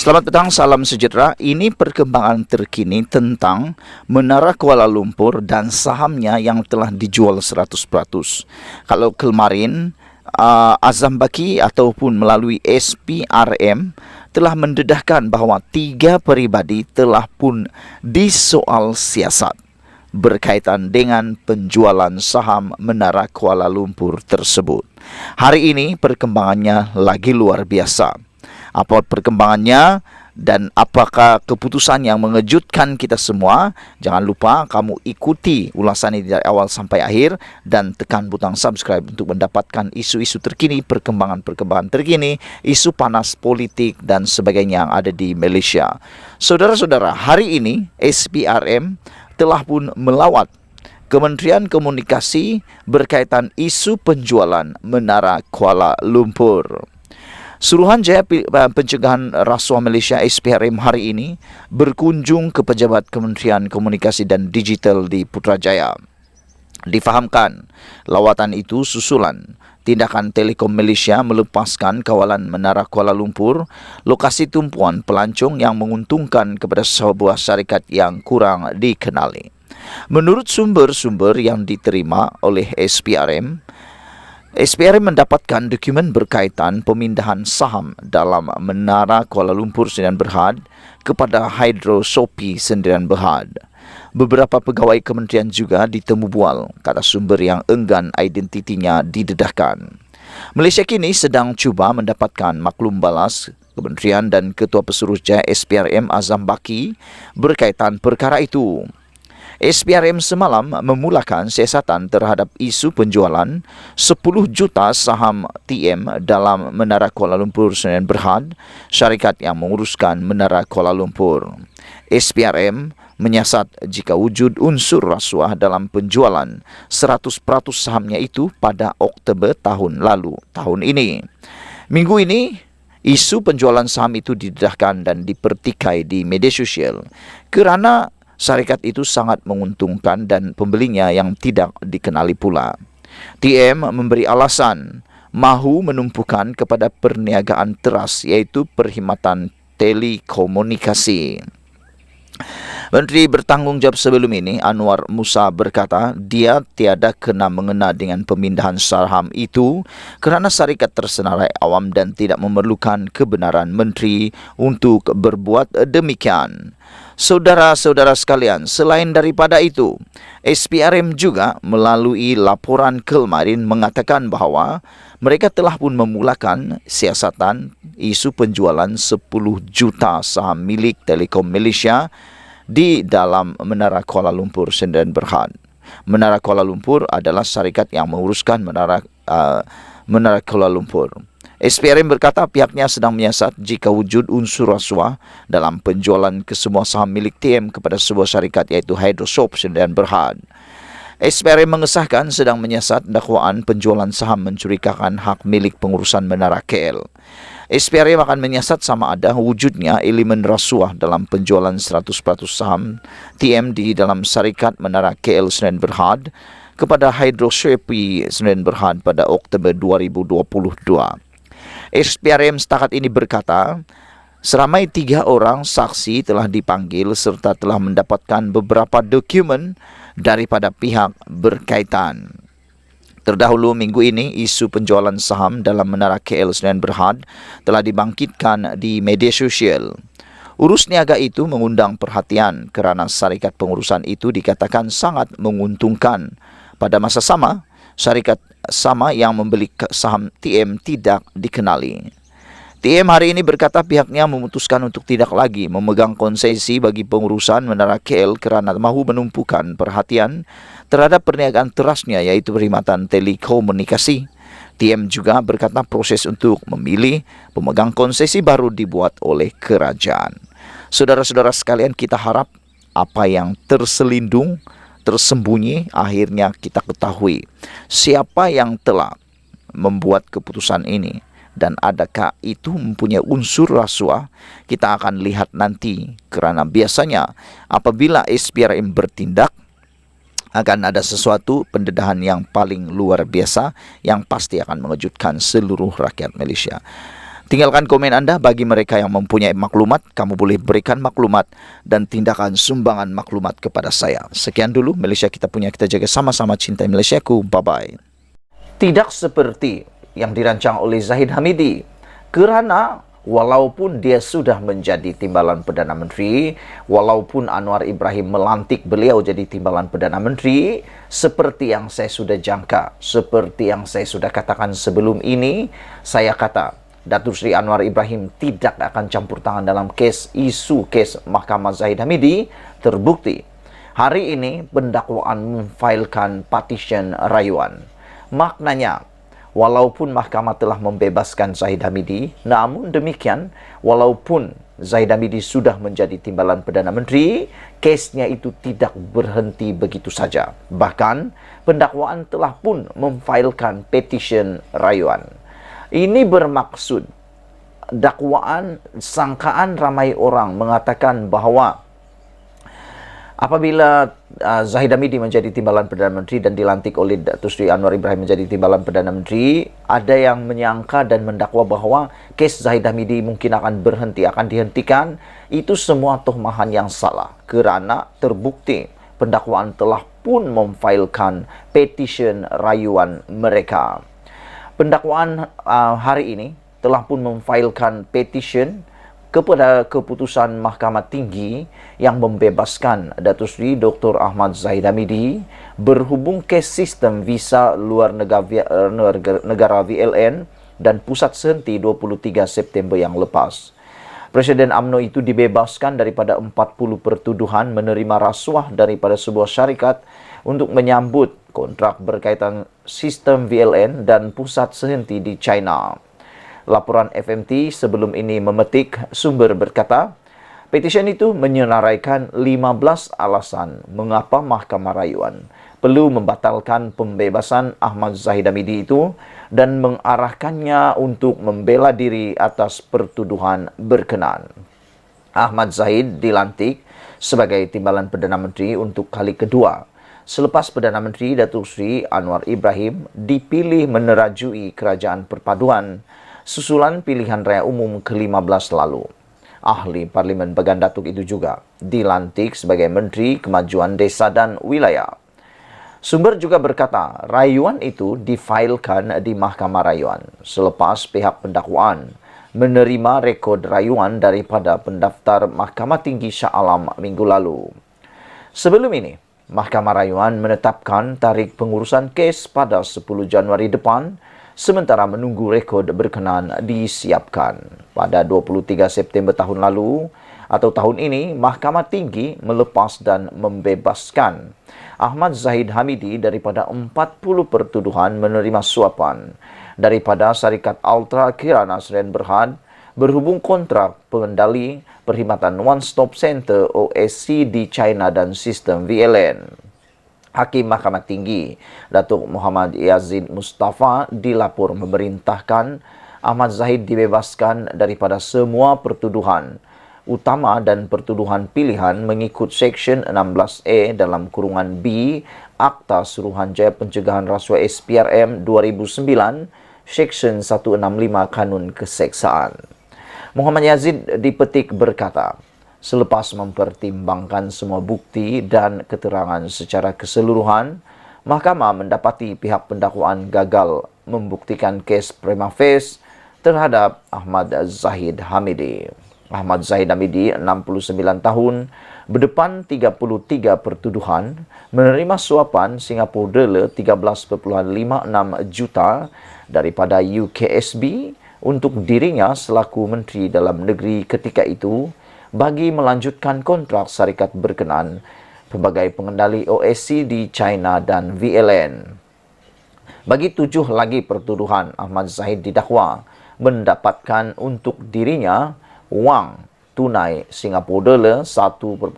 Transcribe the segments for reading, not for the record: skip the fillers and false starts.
Selamat petang, salam sejahtera. Ini perkembangan terkini tentang Menara Kuala Lumpur dan sahamnya yang telah dijual 100%. Kalau kemarin Azam Baki ataupun melalui SPRM telah mendedahkan bahawa 3 peribadi telah pun disoal siasat berkaitan dengan penjualan saham Menara Kuala Lumpur tersebut. Hari ini perkembangannya lagi luar biasa. Apa perkembangannya dan apakah keputusan yang mengejutkan kita semua? Jangan lupa kamu ikuti ulasan ini dari awal sampai akhir dan tekan butang subscribe untuk mendapatkan isu-isu terkini, perkembangan-perkembangan terkini, isu panas politik dan sebagainya yang ada di Malaysia. Saudara-saudara, hari ini SPRM telah pun melawat Kementerian Komunikasi berkaitan isu penjualan Menara Kuala Lumpur. Suruhanjaya Pencegahan Rasuah Malaysia SPRM hari ini berkunjung ke pejabat Kementerian Komunikasi dan Digital di Putrajaya. Difahamkan, lawatan itu susulan tindakan Telekom Malaysia melepaskan kawalan Menara Kuala Lumpur, lokasi tumpuan pelancong yang menguntungkan kepada sebuah syarikat yang kurang dikenali. Menurut sumber-sumber yang diterima oleh SPRM mendapatkan dokumen berkaitan pemindahan saham dalam Menara Kuala Lumpur Sdn Bhd kepada Hydro Sopi Sdn Bhd. Beberapa pegawai kementerian juga ditemu bual, kata sumber yang enggan identitinya didedahkan. Malaysia kini sedang cuba mendapatkan maklum balas kementerian dan Ketua Pesuruhjaya SPRM Azam Baki berkaitan perkara itu. SPRM semalam memulakan siasatan terhadap isu penjualan 10 juta saham TM dalam Menara Kuala Lumpur Sdn Bhd, syarikat yang menguruskan Menara Kuala Lumpur. SPRM menyiasat jika wujud unsur rasuah dalam penjualan 100% sahamnya itu pada Oktober tahun lalu, tahun ini. Minggu ini, isu penjualan saham itu didedahkan dan dipertikai di media sosial kerana syarikat itu sangat menguntungkan dan pembelinya yang tidak dikenali pula. TM memberi alasan mahu menumpukan kepada perniagaan teras iaitu perkhidmatan telekomunikasi. Menteri bertanggungjawab sebelum ini, Anwar Musa, berkata dia tiada kena mengena dengan pemindahan saham itu kerana syarikat tersenarai awam dan tidak memerlukan kebenaran menteri untuk berbuat demikian. Saudara-saudara sekalian, selain daripada itu, SPRM juga melalui laporan kemarin mengatakan bahawa mereka telah pun memulakan siasatan isu penjualan 10 juta saham milik Telekom Malaysia di dalam Menara Kuala Lumpur Sdn Bhd. Menara Kuala Lumpur adalah syarikat yang menguruskan Menara Kuala Lumpur. SPRM berkata pihaknya sedang menyiasat jika wujud unsur rasuah dalam penjualan kesemua saham milik TM kepada sebuah syarikat iaitu Hydrosop Sdn Bhd. SPRM mengesahkan sedang menyiasat dakwaan penjualan saham mencurigakan hak milik pengurusan Menara KL. SPRM akan menyiasat sama ada wujudnya elemen rasuah dalam penjualan 100% saham TM di dalam syarikat Menara KL Sdn Bhd kepada Hydrosopi Sdn Bhd pada Oktober 2022. SPRM setakat ini berkata, seramai 3 orang saksi telah dipanggil serta telah mendapatkan beberapa dokumen daripada pihak berkaitan. Terdahulu minggu ini, isu penjualan saham dalam Menara KL Sdn Bhd telah dibangkitkan di media sosial. Urus niaga itu mengundang perhatian kerana syarikat pengurusan itu dikatakan sangat menguntungkan. Pada masa sama, syarikat sama yang membeli saham TM tidak dikenali. TM hari ini berkata pihaknya memutuskan untuk tidak lagi memegang konsesi bagi pengurusan Menara KL kerana mahu menumpukan perhatian terhadap perniagaan terasnya iaitu perkhidmatan telekomunikasi. TM juga berkata proses untuk memilih pemegang konsesi baru dibuat oleh kerajaan. Saudara-saudara sekalian, kita harap apa yang terselindung, tersembunyi, akhirnya kita ketahui siapa yang telah membuat keputusan ini dan adakah itu mempunyai unsur rasuah. Kita akan lihat nanti kerana biasanya apabila SPRM bertindak akan ada sesuatu pendedahan yang paling luar biasa yang pasti akan mengejutkan seluruh rakyat Malaysia. Tinggalkan komen anda. Bagi mereka yang mempunyai maklumat, kamu boleh berikan maklumat dan tindakan sumbangan maklumat kepada saya. Sekian dulu Malaysia Kita Punya, kita jaga sama-sama, cintai Malaysiaku. Bye-bye. Tidak seperti yang dirancang oleh Zahid Hamidi, kerana walaupun dia sudah menjadi timbalan Perdana Menteri, walaupun Anwar Ibrahim melantik beliau jadi timbalan Perdana Menteri, seperti yang saya sudah jangka, seperti yang saya sudah katakan sebelum ini, saya kata Datuk Seri Anwar Ibrahim tidak akan campur tangan dalam isu kes Mahkamah Zahid Hamidi. Terbukti hari ini pendakwaan memfailkan petition rayuan. Maknanya, walaupun mahkamah telah membebaskan Zahid Hamidi, namun demikian, walaupun Zahid Hamidi sudah menjadi timbalan Perdana Menteri, kesnya itu tidak berhenti begitu saja. Bahkan, pendakwaan telah pun memfailkan petition rayuan. Ini bermaksud, dakwaan, sangkaan ramai orang mengatakan bahawa apabila Zahid Hamidi menjadi timbalan Perdana Menteri dan dilantik oleh Datuk Seri Anwar Ibrahim menjadi timbalan Perdana Menteri, ada yang menyangka dan mendakwa bahawa kes Zahid Hamidi mungkin akan berhenti, akan dihentikan. Itu semua tuhmahan yang salah, kerana terbukti pendakwaan telah pun memfailkan petition rayuan mereka. Pendakwaan hari ini telah pun memfailkan petition kepada keputusan Mahkamah Tinggi yang membebaskan Datuk Seri Dr. Ahmad Zahid Hamidi berhubung kes sistem visa luar negara VLN dan pusat sehenti 23 September yang lepas. Presiden UMNO itu dibebaskan daripada 40 pertuduhan menerima rasuah daripada sebuah syarikat untuk menyambut kontrak berkaitan sistem VLN dan pusat sehenti di China. Laporan FMT sebelum ini memetik sumber berkata, petisyen itu menyenaraikan 15 alasan mengapa Mahkamah Rayuan perlu membatalkan pembebasan Ahmad Zahid Hamidi itu dan mengarahkannya untuk membela diri atas pertuduhan berkenaan. Ahmad Zahid dilantik sebagai timbalan Perdana Menteri untuk kali kedua selepas Perdana Menteri Datuk Seri Anwar Ibrahim dipilih menerajui Kerajaan Perpaduan susulan pilihan raya umum ke-15 lalu. Ahli Parlimen Bagan Datuk itu juga dilantik sebagai Menteri Kemajuan Desa dan Wilayah. Sumber juga berkata, rayuan itu difailkan di Mahkamah Rayuan selepas pihak pendakwaan menerima rekod rayuan daripada pendaftar Mahkamah Tinggi Shah Alam minggu lalu. Sebelum ini, Mahkamah Rayuan menetapkan tarikh pengurusan kes pada 10 Januari depan sementara menunggu rekod berkenaan disiapkan. Pada 23 September tahun lalu atau tahun ini, Mahkamah Tinggi melepas dan membebaskan Ahmad Zahid Hamidi daripada 40 pertuduhan menerima suapan daripada syarikat Ultra Kirana Sdn Bhd berhubung kontrak pengendali perkhidmatan One Stop Center OSC di China dan sistem VLN. Hakim Mahkamah Tinggi Datuk Muhammad Yazid Mustafa dilapor memerintahkan Ahmad Zahid dibebaskan daripada semua pertuduhan utama dan pertuduhan pilihan mengikut Seksyen 16A dalam kurungan B Akta Suruhanjaya Pencegahan Rasuah SPRM 2009, Seksyen 165 Kanun Keseksaan. Muhammad Yazid dipetik berkata, selepas mempertimbangkan semua bukti dan keterangan secara keseluruhan, Mahkamah mendapati pihak pendakwaan gagal membuktikan kes prima facie terhadap Ahmad Zahid Hamidi. Ahmad Zahid Hamidi, 69 tahun, berdepan 33 pertuduhan, menerima suapan Singapura dolar 13.56 juta daripada UKSB untuk dirinya selaku Menteri Dalam Negeri ketika itu bagi melanjutkan kontrak syarikat berkenaan sebagai pengendali OSC di China dan VLN. Bagi 7 lagi pertuduhan, Ahmad Zahid didakwa mendapatkan untuk dirinya wang tunai Singapura dolar 1.15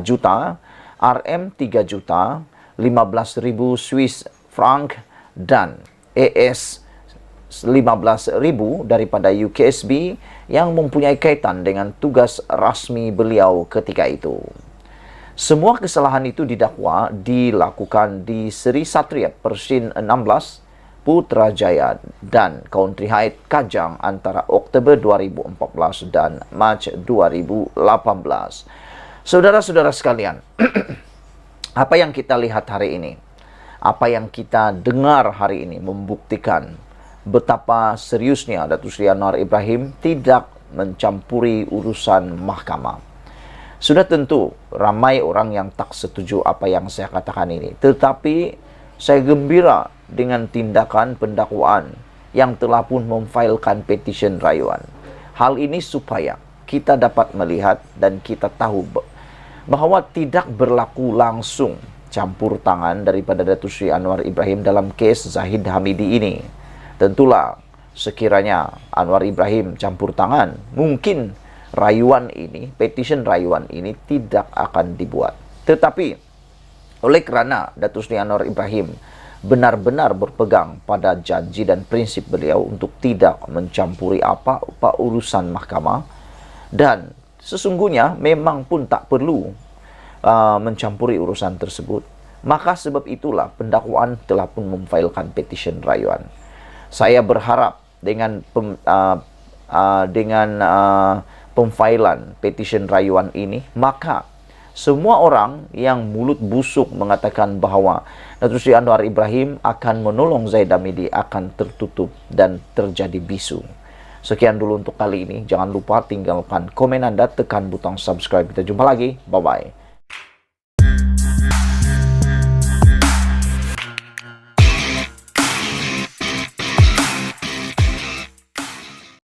juta, RM 3 juta, 15,000 Swiss franc dan AS 15,000 daripada UKSB yang mempunyai kaitan dengan tugas rasmi beliau ketika itu. Semua kesalahan itu didakwa dilakukan di Seri Satria Persin 16 Putrajaya dan Country Heights Kajang antara Oktober 2014 dan Mac 2018. Saudara-saudara sekalian, apa yang kita lihat hari ini, apa yang kita dengar hari ini membuktikan betapa seriusnya Datuk Seri Anwar Ibrahim tidak mencampuri urusan mahkamah. Sudah tentu ramai orang yang tak setuju apa yang saya katakan ini, tetapi saya gembira dengan tindakan pendakwaan yang telah pun memfailkan petisyen rayuan. Hal ini supaya kita dapat melihat dan kita tahu bahawa tidak berlaku langsung campur tangan daripada Datuk Seri Anwar Ibrahim dalam kes Zahid Hamidi ini. Tentulah sekiranya Anwar Ibrahim campur tangan, mungkin rayuan ini, petisyen rayuan ini tidak akan dibuat. Tetapi oleh kerana Datuk Seri Anwar Ibrahim benar-benar berpegang pada janji dan prinsip beliau untuk tidak mencampuri apa-apa urusan mahkamah, dan sesungguhnya memang pun tak perlu mencampuri urusan tersebut, maka sebab itulah pendakwaan telah pun memfailkan petisyen rayuan. Saya berharap dengan pemfailan petisyen rayuan ini, maka semua orang yang mulut busuk mengatakan bahawa Datuk Seri Anwar Ibrahim akan menolong Zahid Hamidi akan tertutup dan terjadi bisu. Sekian dulu untuk kali ini. Jangan lupa tinggalkan komen Anda, tekan butang subscribe. Kita jumpa lagi. Bye-bye.